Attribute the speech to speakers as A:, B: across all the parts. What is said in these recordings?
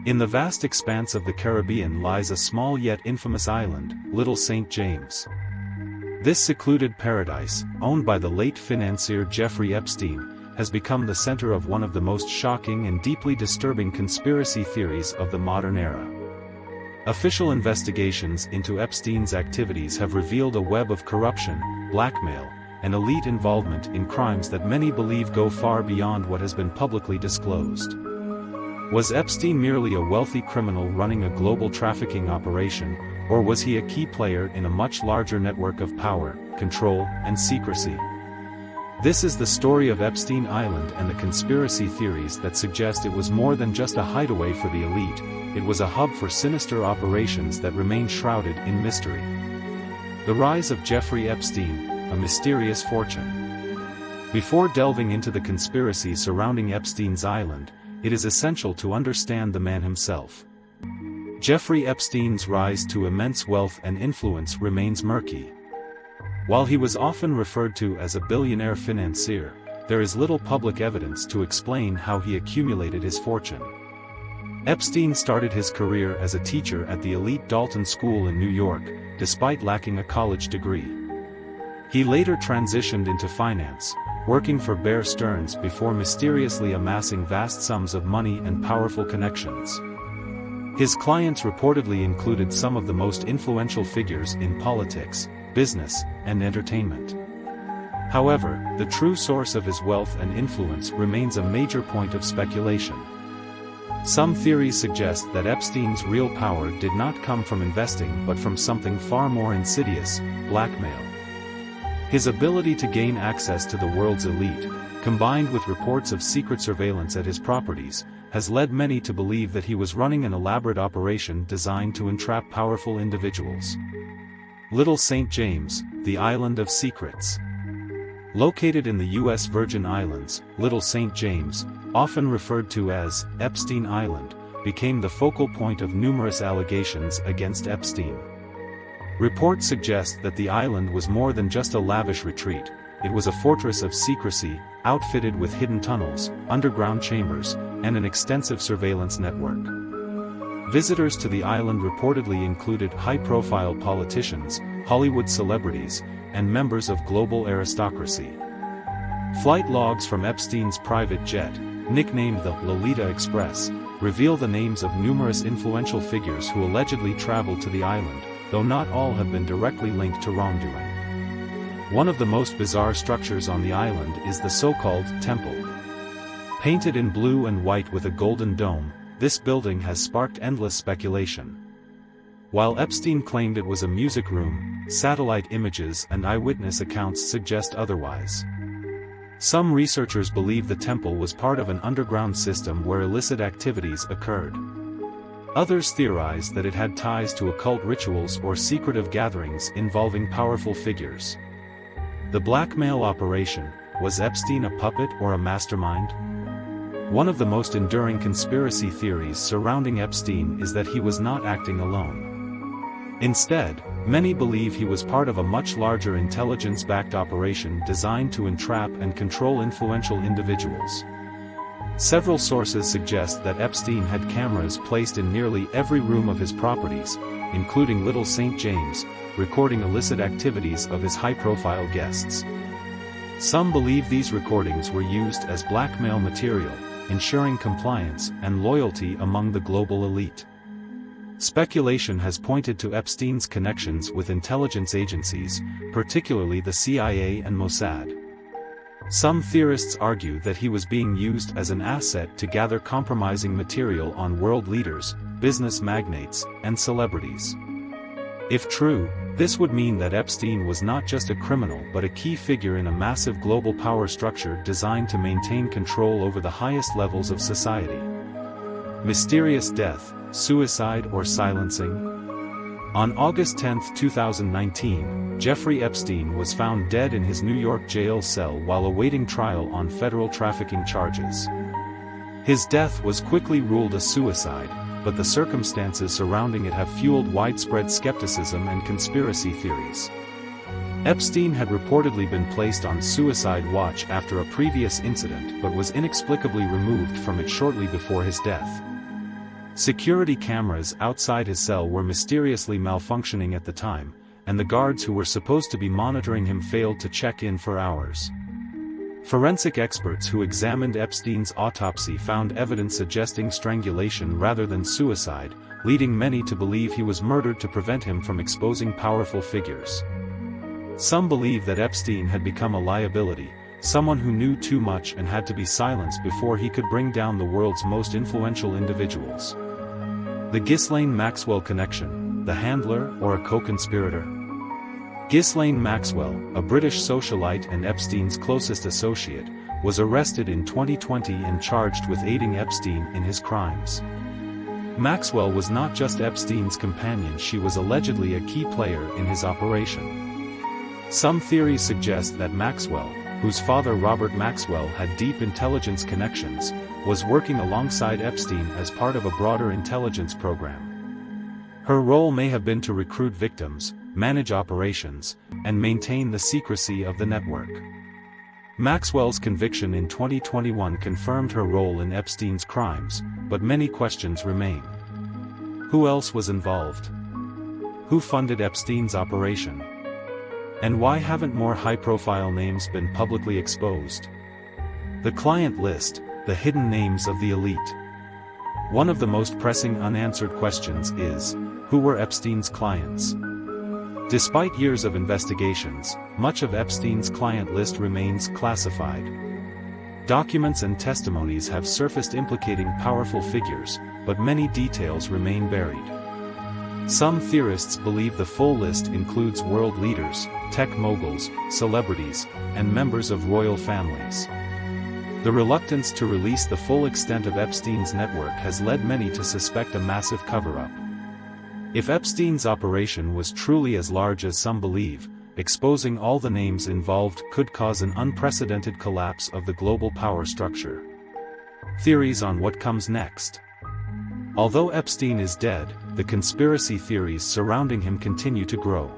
A: In the vast expanse of the Caribbean lies a small yet infamous island, Little St. James. This secluded paradise, owned by the late financier Jeffrey Epstein, has become the center of one of the most shocking and deeply disturbing conspiracy theories of the modern era. Official investigations into Epstein's activities have revealed a web of corruption, blackmail, and elite involvement in crimes that many believe go far beyond what has been publicly disclosed. Was Epstein merely a wealthy criminal running a global trafficking operation, or was he a key player in a much larger network of power, control, and secrecy? This is the story of Epstein Island and the conspiracy theories that suggest it was more than just a hideaway for the elite. It was a hub for sinister operations that remain shrouded in mystery. The rise of Jeffrey Epstein, a mysterious fortune. Before delving into the conspiracy surrounding Epstein's Island, it is essential to understand the man himself. Jeffrey Epstein's rise to immense wealth and influence remains murky. While he was often referred to as a billionaire financier, there is little public evidence to explain how he accumulated his fortune. Epstein started his career as a teacher at the elite Dalton School in New York, despite lacking a college degree. He later transitioned into finance, working for Bear Stearns before mysteriously amassing vast sums of money and powerful connections. His clients reportedly included some of the most influential figures in politics, business, and entertainment. However, the true source of his wealth and influence remains a major point of speculation. Some theories suggest that Epstein's real power did not come from investing but from something far more insidious: blackmail. His ability to gain access to the world's elite, combined with reports of secret surveillance at his properties, has led many to believe that he was running an elaborate operation designed to entrap powerful individuals. Little St. James, the Island of Secrets. Located in the U.S. Virgin Islands, Little St. James, often referred to as Epstein Island, became the focal point of numerous allegations against Epstein. Reports suggest that the island was more than just a lavish retreat. It was a fortress of secrecy, outfitted with hidden tunnels, underground chambers, and an extensive surveillance network. Visitors to the island reportedly included high-profile politicians, Hollywood celebrities, and members of global aristocracy. Flight logs from Epstein's private jet, nicknamed the Lolita Express, reveal the names of numerous influential figures who allegedly traveled to the island, though not all have been directly linked to wrongdoing. One of the most bizarre structures on the island is the so-called temple. Painted in blue and white with a golden dome, this building has sparked endless speculation. While Epstein claimed it was a music room, satellite images and eyewitness accounts suggest otherwise. Some researchers believe the temple was part of an underground system where illicit activities occurred. Others theorize that it had ties to occult rituals or secretive gatherings involving powerful figures. The blackmail operation: was Epstein a puppet or a mastermind? One of the most enduring conspiracy theories surrounding Epstein is that he was not acting alone. Instead, many believe he was part of a much larger intelligence-backed operation designed to entrap and control influential individuals. Several sources suggest that Epstein had cameras placed in nearly every room of his properties, including Little St. James, recording illicit activities of his high-profile guests. Some believe these recordings were used as blackmail material, ensuring compliance and loyalty among the global elite. Speculation has pointed to Epstein's connections with intelligence agencies, particularly the CIA and Mossad. Some theorists argue that he was being used as an asset to gather compromising material on world leaders, business magnates, and celebrities. If true, this would mean that Epstein was not just a criminal but a key figure in a massive global power structure designed to maintain control over the highest levels of society. Mysterious death, suicide or silencing? On August 10, 2019, Jeffrey Epstein was found dead in his New York jail cell while awaiting trial on federal trafficking charges. His death was quickly ruled a suicide, but the circumstances surrounding it have fueled widespread skepticism and conspiracy theories. Epstein had reportedly been placed on suicide watch after a previous incident but was inexplicably removed from it shortly before his death. Security cameras outside his cell were mysteriously malfunctioning at the time, and the guards who were supposed to be monitoring him failed to check in for hours. Forensic experts who examined Epstein's autopsy found evidence suggesting strangulation rather than suicide, leading many to believe he was murdered to prevent him from exposing powerful figures. Some believe that Epstein had become a liability, someone who knew too much and had to be silenced before he could bring down the world's most influential individuals. The Ghislaine Maxwell connection, the handler or a co-conspirator? Ghislaine Maxwell, a British socialite and Epstein's closest associate, was arrested in 2020 and charged with aiding Epstein in his crimes. Maxwell was not just Epstein's companion, she was allegedly a key player in his operation. Some theories suggest that Maxwell, whose father Robert Maxwell had deep intelligence connections, was working alongside Epstein as part of a broader intelligence program. Her role may have been to recruit victims, manage operations, and maintain the secrecy of the network. Maxwell's conviction in 2021 confirmed her role in Epstein's crimes, but many questions remain. Who else was involved? Who funded Epstein's operation? And why haven't more high-profile names been publicly exposed? The client list, the hidden names of the elite. One of the most pressing unanswered questions is, who were Epstein's clients? Despite years of investigations, much of Epstein's client list remains classified. Documents and testimonies have surfaced implicating powerful figures, but many details remain buried. Some theorists believe the full list includes world leaders, tech moguls, celebrities, and members of royal families. The reluctance to release the full extent of Epstein's network has led many to suspect a massive cover-up. If Epstein's operation was truly as large as some believe, exposing all the names involved could cause an unprecedented collapse of the global power structure. Theories on what comes next. Although Epstein is dead, the conspiracy theories surrounding him continue to grow.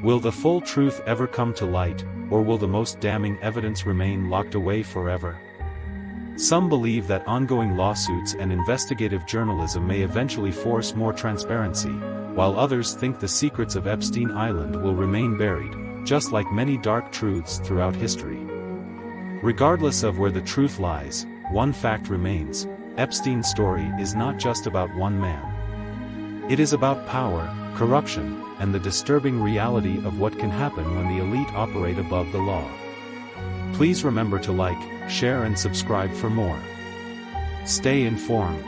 A: Will the full truth ever come to light, or will the most damning evidence remain locked away forever? Some believe that ongoing lawsuits and investigative journalism may eventually force more transparency, while others think the secrets of Epstein Island will remain buried, just like many dark truths throughout history. Regardless of where the truth lies, one fact remains: Epstein's story is not just about one man. It is about power, corruption, and the disturbing reality of what can happen when the elite operate above the law. Please remember to like, share and subscribe for more. Stay informed.